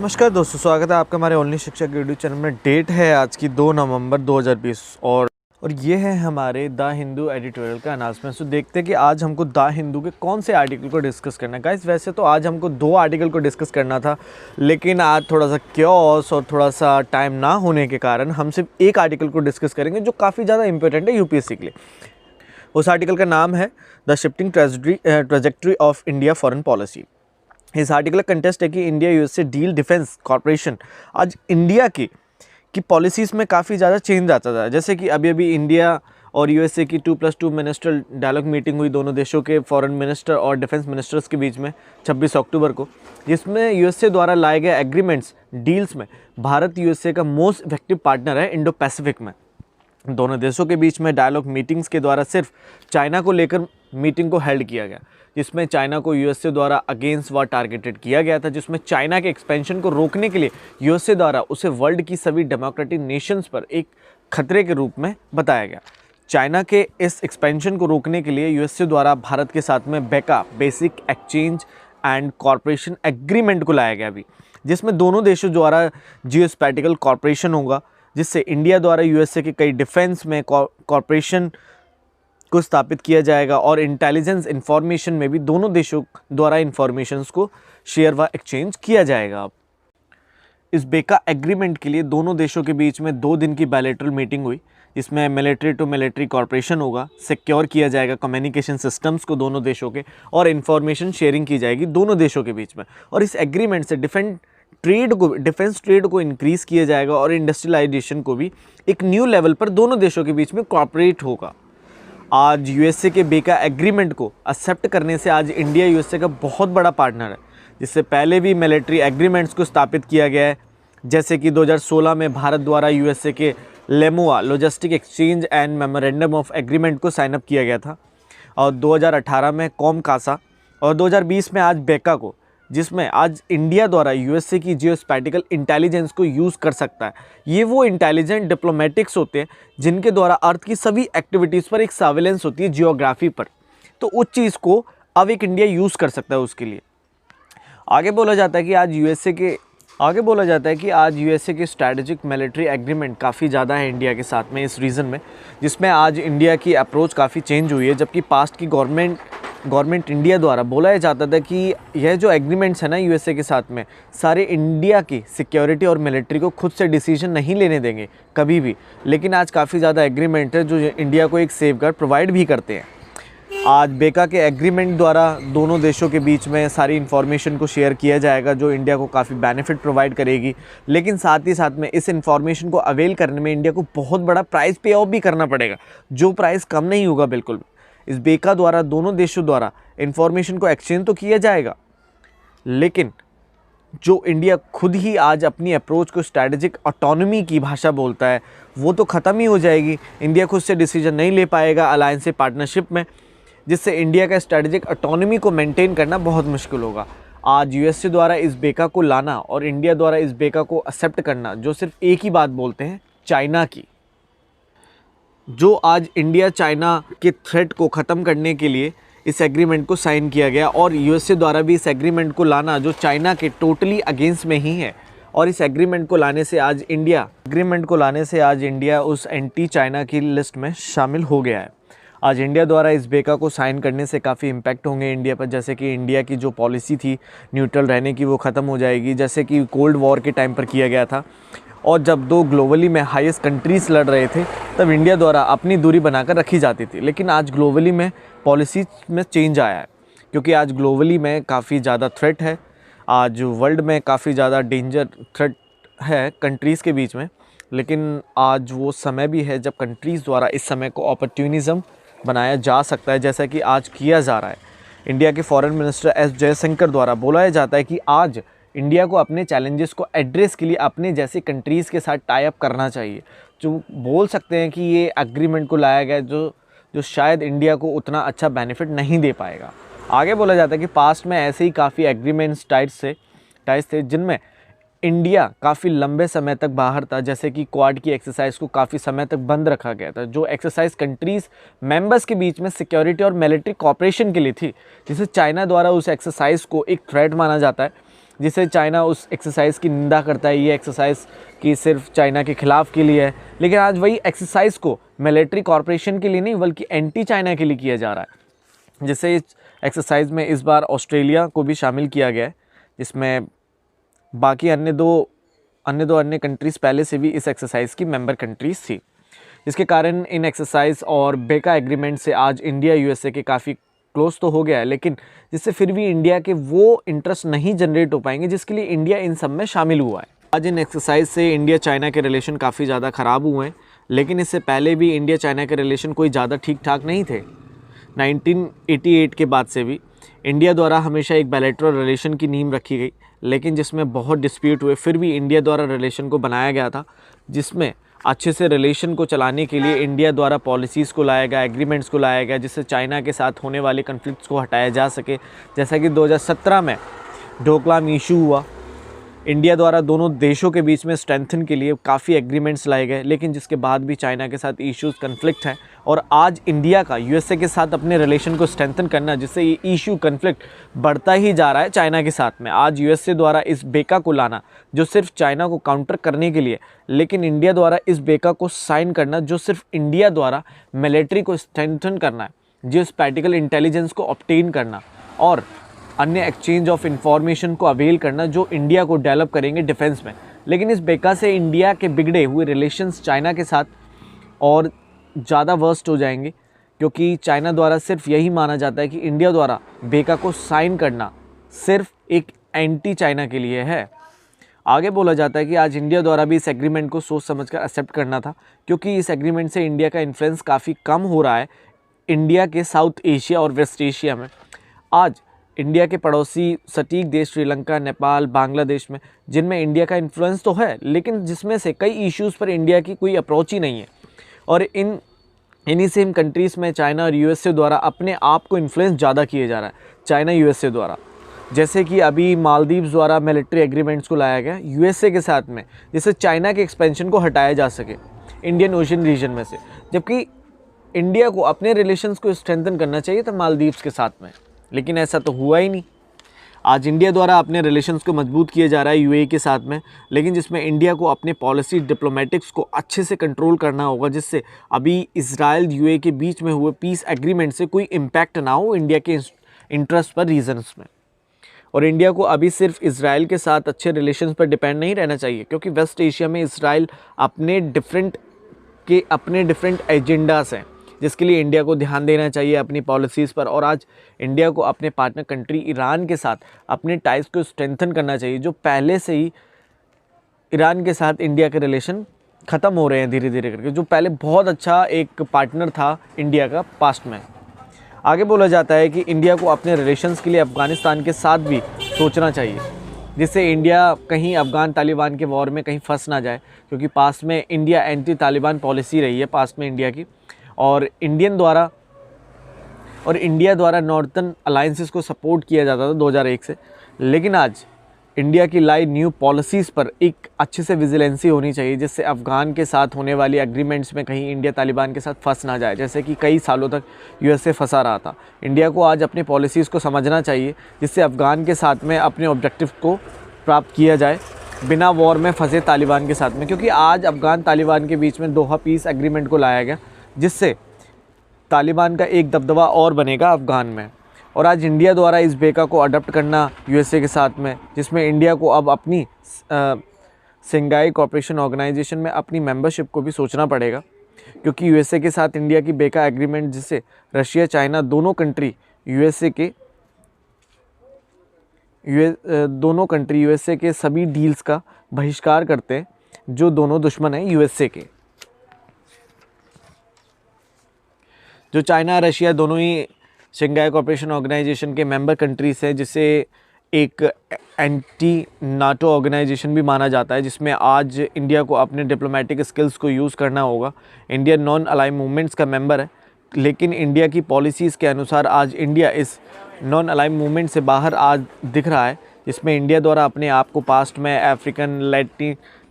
नमस्कार दोस्तों, स्वागत है आपका हमारे ओनली शिक्षा के यूट्यूब चैनल में। डेट है आज की 2 नवंबर 2020 और ये है हमारे द हिंदू एडिटोरियल का अनाउंसमेंट। तो देखते हैं कि आज हमको द हिंदू के कौन से आर्टिकल को डिस्कस करना है। गाइस वैसे तो आज हमको 2 आर्टिकल को डिस्कस करना था, लेकिन आज थोड़ा सा क्योस और थोड़ा सा टाइम ना होने के कारण हम सिर्फ एक आर्टिकल को डिस्कस करेंगे जो काफ़ी ज़्यादा इंपॉर्टेंट है यूपीएससी के लिए। उस आर्टिकल का नाम है the shifting trajectory of India foreign policy. इस आर्टिकल का कंटेस्ट है कि India USA deal defence corporation. आज इंडिया की पॉलिसीज़ में काफ़ी ज़्यादा चेंज आता था। जैसे कि अभी अभी इंडिया और यूएसए की 2+2 मिनिस्टर डायलॉग मीटिंग हुई दोनों देशों के फॉरेन मिनिस्टर और डिफेंस मिनिस्टर्स के बीच में 26 अक्टूबर को, जिसमें यूएसए द्वारा लाए गए एग्रीमेंट्स डील्स में भारत यूएसए का मोस्ट इफेक्टिव पार्टनर है इंडो पैसिफिक में। दोनों देशों के बीच में डायलॉग मीटिंग्स के द्वारा सिर्फ चाइना को लेकर मीटिंग को हेल्ड किया गया, जिसमें चाइना को यूएसए द्वारा अगेंस्ट वार टारगेटेड किया गया था, जिसमें चाइना के एक्सपेंशन को रोकने के लिए यूएसए द्वारा उसे वर्ल्ड की सभी डेमोक्रेटिक नेशंस पर एक खतरे के रूप में बताया गया। चाइना के इस एक्सपेंशन को रोकने के लिए यूएसए द्वारा भारत के साथ में बेका basic exchange and corporation agreement को लाया गया अभी, जिसमें दोनों देशों द्वारा जियोस्पैटिकल कॉर्पोरेशन होगा, जिससे इंडिया द्वारा यूएसए के कई डिफेंस में कॉर्पोरेशन को स्थापित किया जाएगा और इंटेलिजेंस इंफॉर्मेशन में भी दोनों देशों द्वारा इंफॉर्मेशंस को शेयर व एक्सचेंज किया जाएगा। इस बेका एग्रीमेंट के लिए दोनों देशों के बीच में 2 दिन की बायलैटरल मीटिंग हुई, जिसमें मिलिट्री टू मिलिट्री कॉर्पोरेशन होगा, सिक्योर किया जाएगा कम्युनिकेशन सिस्टम्स को दोनों देशों के, और इन्फॉर्मेशन शेयरिंग की जाएगी दोनों देशों के बीच में। और इस एग्रीमेंट से डिफेंस ट्रेड को इंक्रीज़ किया जाएगा और इंडस्ट्रियलाइजेशन को भी एक न्यू लेवल पर दोनों देशों के बीच में कॉर्पोरेट होगा। आज यूएसए के बेका एग्रीमेंट को एक्सेप्ट करने से आज इंडिया यूएसए का बहुत बड़ा पार्टनर है, जिससे पहले भी मिलिट्री एग्रीमेंट्स को स्थापित किया गया है। जैसे कि 2016 में भारत द्वारा यूएसए के LEMOA logistic exchange and memorandum of agreement को साइन अप किया गया था, और 2018 में कॉम कासा, और 2020 में आज बेका को, जिसमें आज इंडिया द्वारा यूएसए की जियोस्पैटिकल इंटेलिजेंस को यूज़ कर सकता है। ये वो इंटेलिजेंट डिप्लोमेटिक्स होते हैं जिनके द्वारा अर्थ की सभी एक्टिविटीज़ पर एक सर्विलेंस होती है जियोग्राफी पर, तो उस चीज़ को अब एक इंडिया यूज़ कर सकता है उसके लिए। आगे बोला जाता है कि आज यूएसए के स्ट्रैटेजिक मिलिट्री एग्रीमेंट काफ़ी ज़्यादा है इंडिया के साथ में इस रीजन में, जिसमें आज इंडिया की अप्रोच काफ़ी चेंज हुई है। जबकि पास्ट की गवर्नमेंट इंडिया द्वारा बोला जाता था कि यह जो एग्रीमेंट्स है ना यूएसए के साथ में, सारे इंडिया की सिक्योरिटी और मिलिट्री को खुद से डिसीजन नहीं लेने देंगे कभी भी, लेकिन आज काफ़ी ज़्यादा एग्रीमेंट है जो इंडिया को एक सेफगार्ड प्रोवाइड भी करते हैं। आज बेका के एग्रीमेंट द्वारा दोनों देशों के बीच में सारी इन्फॉर्मेशन को शेयर किया जाएगा, जो इंडिया को काफ़ी बेनिफिट प्रोवाइड करेगी, लेकिन साथ ही साथ में इस इन्फॉर्मेशन को अवेल करने में इंडिया को बहुत बड़ा प्राइस पे ऑफ भी करना पड़ेगा, जो प्राइस कम नहीं होगा बिल्कुल भी। इस बेका द्वारा दोनों देशों द्वारा इन्फॉर्मेशन को एक्सचेंज तो किया जाएगा, लेकिन जो इंडिया खुद ही आज अपनी अप्रोच को स्ट्रैटेजिक ऑटोनॉमी की भाषा बोलता है, वो तो ख़त्म ही हो जाएगी। इंडिया खुद से डिसीजन नहीं ले पाएगा अलायंस से पार्टनरशिप में, जिससे इंडिया का स्ट्रैटेजिक ऑटोनॉमी को मेंटेन करना बहुत मुश्किल होगा। आज यूएसए द्वारा इस बेका को लाना और इंडिया द्वारा इस बेका को एक्सेप्ट करना, जो सिर्फ एक ही बात बोलते हैं, चाइना की, जो आज इंडिया चाइना के थ्रेट को ख़त्म करने के लिए इस एग्रीमेंट को साइन किया गया, और यूएसए द्वारा भी इस एग्रीमेंट को लाना जो चाइना के टोटली अगेंस्ट में ही है। और इस एग्रीमेंट को लाने से आज इंडिया उस एंटी चाइना की लिस्ट में शामिल हो गया है। आज इंडिया द्वारा इस बेका को साइन करने से काफ़ी इम्पैक्ट होंगे इंडिया पर, जैसे कि इंडिया की जो पॉलिसी थी न्यूट्रल रहने की वो ख़त्म हो जाएगी, जैसे कि कोल्ड वॉर के टाइम पर किया गया था। और जब 2 ग्लोबली में हाईएस्ट कंट्रीज़ लड़ रहे थे, तब इंडिया द्वारा अपनी दूरी बनाकर रखी जाती थी, लेकिन आज ग्लोबली में पॉलिसी में चेंज आया है, क्योंकि आज ग्लोबली में काफ़ी ज़्यादा थ्रेट है। आज वर्ल्ड में काफ़ी ज़्यादा डेंजर थ्रेट है कंट्रीज़ के बीच में, लेकिन आज वो समय भी है जब कंट्रीज़ द्वारा इस समय को अपॉर्चुनिज़म बनाया जा सकता है, जैसा कि आज किया जा रहा है। इंडिया के फॉरेन मिनिस्टर एस जयशंकर द्वारा बोला जाता है कि आज इंडिया को अपने चैलेंजेस को एड्रेस के लिए अपने जैसे कंट्रीज़ के साथ टाई अप करना चाहिए, जो बोल सकते हैं कि ये एग्रीमेंट को लाया गया जो शायद इंडिया को उतना अच्छा बेनिफिट नहीं दे पाएगा। आगे बोला जाता है कि पास्ट में ऐसे ही काफ़ी एग्रीमेंट्स टाइज थे जिनमें इंडिया काफ़ी लंबे समय तक बाहर था, जैसे कि क्वाड की एक्सरसाइज को काफ़ी समय तक बंद रखा गया था, जो एक्सरसाइज कंट्रीज़ मेंबर्स के बीच में सिक्योरिटी और मिलिट्री कॉपरेशन के लिए थी, जिसे चाइना द्वारा उस एक्सरसाइज को एक थ्रेट माना जाता है। जिससे चाइना उस एक्सरसाइज की निंदा करता है, ये एक्सरसाइज की सिर्फ चाइना के खिलाफ के लिए है। लेकिन आज वही एक्सरसाइज को मिलिट्री कॉरपोरेशन के लिए नहीं बल्कि एंटी चाइना के लिए किया जा रहा है, जिससे इस एक्सरसाइज में इस बार ऑस्ट्रेलिया को भी शामिल किया गया है, जिसमें बाकी अन्य कंट्रीज़ पहले से भी इस एक्सरसाइज की मेंबर कंट्रीज़ थी। इसके कारण इन एक्सरसाइज और बेका एग्रीमेंट से आज इंडिया यूएसए के काफ़ी क्लोज तो हो गया है, लेकिन जिससे फिर भी इंडिया के वो इंटरेस्ट नहीं जनरेट हो पाएंगे जिसके लिए इंडिया इन सब में शामिल हुआ है। आज इन एक्सरसाइज से इंडिया चाइना के रिलेशन काफ़ी ज़्यादा ख़राब हुए हैं, लेकिन इससे पहले भी इंडिया चाइना के रिलेशन कोई ज़्यादा ठीक ठाक नहीं थे। 1988 के बाद से भी इंडिया द्वारा हमेशा एक बायलैटरल रिलेशन की नींव रखी गई, लेकिन जिसमें बहुत डिस्प्यूट हुए, फिर भी इंडिया द्वारा रिलेशन को बनाया गया था, जिसमें अच्छे से रिलेशन को चलाने के लिए इंडिया द्वारा पॉलिसीज़ को लाया गया, एग्रीमेंट्स को लाया गया, जिससे चाइना के साथ होने वाले कन्फ्लिक्ट्स को हटाया जा सके। जैसा कि 2017 में डोकलाम इशू हुआ, इंडिया द्वारा दोनों देशों के बीच में स्ट्रेंथन के लिए काफ़ी एग्रीमेंट्स लाए गए, लेकिन जिसके बाद भी चाइना के साथ इश्यूज़ कन्फ्लिक्ट हैं और आज इंडिया का यूएसए के साथ अपने रिलेशन को स्ट्रेंथन करना, जिससे ये इशू कन्फ्लिक्ट बढ़ता ही जा रहा है चाइना के साथ में। आज यूएसए द्वारा इस बेका को लाना जो सिर्फ चाइना को काउंटर करने के लिए, लेकिन इंडिया द्वारा इस बेका को साइन करना जो सिर्फ इंडिया द्वारा मिलिट्री को स्ट्रेंथन करना है, जियो स्पैटिकल इंटेलिजेंस को ऑब्टेन करना और अन्य एक्सचेंज ऑफ इंफॉर्मेशन को अवेल करना जो इंडिया को डेवलप करेंगे डिफेंस में। लेकिन इस बेका से इंडिया के बिगड़े हुए रिलेशंस चाइना के साथ और ज़्यादा वर्स्ट हो जाएंगे, क्योंकि चाइना द्वारा सिर्फ यही माना जाता है कि इंडिया द्वारा बेका को साइन करना सिर्फ एक एंटी चाइना के लिए है। आगे बोला जाता है कि आज इंडिया द्वारा भी इस एग्रीमेंट को सोच समझकर एक्सेप्ट करना था, क्योंकि इस एग्रीमेंट से इंडिया का इन्फ्लुएंस काफ़ी कम हो रहा है इंडिया के साउथ एशिया और वेस्ट एशिया में। आज इंडिया के पड़ोसी सटीक देश श्रीलंका, नेपाल, बांग्लादेश में, जिनमें इंडिया का इन्फ्लुएंस तो है, लेकिन जिसमें से कई इश्यूज़ पर इंडिया की कोई अप्रोच ही नहीं है। और इन्हीं सेम कंट्रीज़ में चाइना और यूएसए द्वारा अपने आप को इन्फ्लुएंस ज़्यादा किया जा रहा है, चाइना यूएसए द्वारा। जैसे कि अभी मालदीव्स द्वारा मिलिट्री एग्रीमेंट्स को लाया गया यूएसए के साथ में, जिससे चाइना के एक्सपेंशन को हटाया जा सके इंडियन ओशन रीजन में से, जबकि इंडिया को अपने रिलेशंस को स्ट्रेंथन करना चाहिए था मालदीव्स के साथ में, लेकिन ऐसा तो हुआ ही नहीं। आज इंडिया द्वारा अपने रिलेशंस को मजबूत किया जा रहा है यूएई के साथ में, लेकिन जिसमें इंडिया को अपने पॉलिसी डिप्लोमेटिक्स को अच्छे से कंट्रोल करना होगा, जिससे अभी इजराइल यूएई के बीच में हुए पीस एग्रीमेंट से कोई इम्पैक्ट ना हो इंडिया के इंटरेस्ट पर, रीजन्स में। और इंडिया को अभी सिर्फ इजराइल के साथ अच्छे रिलेशंस पर डिपेंड नहीं रहना चाहिए, क्योंकि वेस्ट एशिया में इजराइल अपने डिफरेंट एजेंडास हैं, जिसके लिए इंडिया को ध्यान देना चाहिए अपनी पॉलिसीज़ पर। और आज इंडिया को अपने पार्टनर कंट्री ईरान के साथ अपने टाइज को स्ट्रेंथन करना चाहिए, जो पहले से ही ईरान के साथ इंडिया के रिलेशन ख़त्म हो रहे हैं धीरे धीरे करके, जो पहले बहुत अच्छा एक पार्टनर था इंडिया का पास्ट में। आगे बोला जाता है कि इंडिया को अपने रिलेशंस के लिए अफ़गानिस्तान के साथ भी सोचना चाहिए, जिससे इंडिया कहीं अफ़गान तालिबान के वॉर में कहीं फंस ना जाए, क्योंकि पास्ट में इंडिया एंटी तालिबान पॉलिसी रही है पास्ट में इंडिया की, और इंडिया द्वारा नॉर्थर्न अलायंसेस को सपोर्ट किया जाता था 2001 से। लेकिन आज इंडिया की लाई न्यू पॉलिसीज़ पर एक अच्छे से विजिलेंसी होनी चाहिए, जिससे अफ़गान के साथ होने वाली एग्रीमेंट्स में कहीं इंडिया तालिबान के साथ फंस ना जाए, जैसे कि कई सालों तक यूएसए फंसा रहा था। इंडिया को आज अपनी पॉलिसीज़ को समझना चाहिए, जिससे अफ़गान के साथ में अपने ऑब्जेक्टिव को प्राप्त किया जाए बिना वॉर में फंसे तालिबान के साथ में, क्योंकि आज अफ़गान तालिबान के बीच में दोहा पीस एग्रीमेंट को लाया गया, जिससे तालिबान का एक दबदबा और बनेगा अफ़गान में। और आज इंडिया द्वारा इस बेका को अडॉप्ट करना यूएसए के साथ में, जिसमें इंडिया को अब अपनी शंघाई कोऑपरेशन ऑर्गेनाइजेशन में अपनी मेंबरशिप को भी सोचना पड़ेगा, क्योंकि यूएसए के साथ इंडिया की बेका एग्रीमेंट, जिससे रशिया चाइना दोनों कंट्री यूएसए के सभी डील्स का बहिष्कार करते हैं, जो दोनों दुश्मन हैं यूएसए के। जो चाइना रशिया दोनों ही शंघाई कोऑपरेशन ऑर्गेनाइजेशन के मेंबर कंट्रीज हैं, जिसे एक एंटी नाटो ऑर्गेनाइजेशन भी माना जाता है, जिसमें आज इंडिया को अपने डिप्लोमेटिक स्किल्स को यूज़ करना होगा। इंडिया नॉन अलाइंड मूवमेंट्स का मेंबर है, लेकिन इंडिया की पॉलिसीज़ के अनुसार आज इंडिया इस नॉन अलाइंड मूवमेंट से बाहर आज दिख रहा है, जिसमें इंडिया द्वारा अपने आप को पास्ट में अफ्रीकन,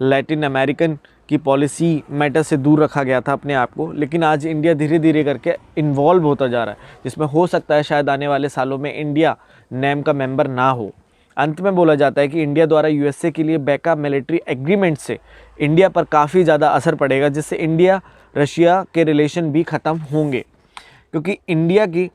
लैटिन अमेरिकन की पॉलिसी मैटर से दूर रखा गया था अपने आप को, लेकिन आज इंडिया धीरे धीरे करके इन्वॉल्व होता जा रहा है, जिसमें हो सकता है शायद आने वाले सालों में इंडिया नेम का मेंबर ना हो। अंत में बोला जाता है कि इंडिया द्वारा यूएसए के लिए बैकअप मिलिट्री एग्रीमेंट से इंडिया पर काफ़ी ज़्यादा असर पड़ेगा, जिससे इंडिया रशिया के रिलेशन भी ख़त्म होंगे, क्योंकि इंडिया की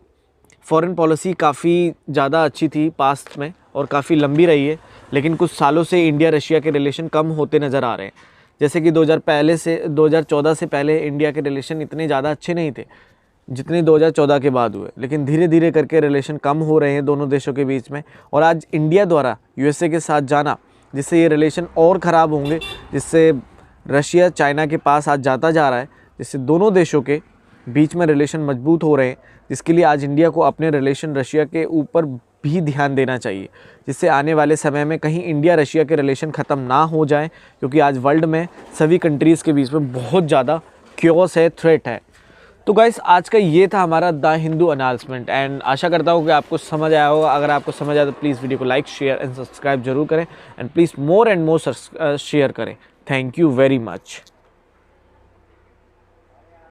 फॉरेन पॉलिसी काफ़ी ज़्यादा अच्छी थी पास्ट में और काफ़ी लंबी रही है, लेकिन कुछ सालों से इंडिया रशिया के रिलेशन कम होते नज़र आ रहे हैं। जैसे कि 2014 से पहले इंडिया के रिलेशन इतने ज़्यादा अच्छे नहीं थे जितने 2014 के बाद हुए, लेकिन धीरे धीरे करके रिलेशन कम हो रहे हैं दोनों देशों के बीच में। और आज इंडिया द्वारा यूएसए के साथ जाना, जिससे ये रिलेशन और ख़राब होंगे, जिससे रशिया चाइना के पास आज जाता जा रहा है, जिससे दोनों देशों के बीच में रिलेशन मजबूत हो रहे हैं, जिसके लिए आज इंडिया को अपने रिलेशन रशिया के ऊपर भी ध्यान देना चाहिए, जिससे आने वाले समय में कहीं इंडिया रशिया के रिलेशन ख़त्म ना हो जाए, क्योंकि आज वर्ल्ड में सभी कंट्रीज़ के बीच में बहुत ज़्यादा क्योस है, थ्रेट है। तो गाइस, आज का ये था हमारा द हिंदू अनाउंसमेंट, एंड आशा करता हूँ कि आपको समझ आया होगा। अगर आपको समझ आया तो प्लीज़ वीडियो को लाइक, शेयर एंड सब्सक्राइब जरूर करें, and please more and more share करें। Thank you very much.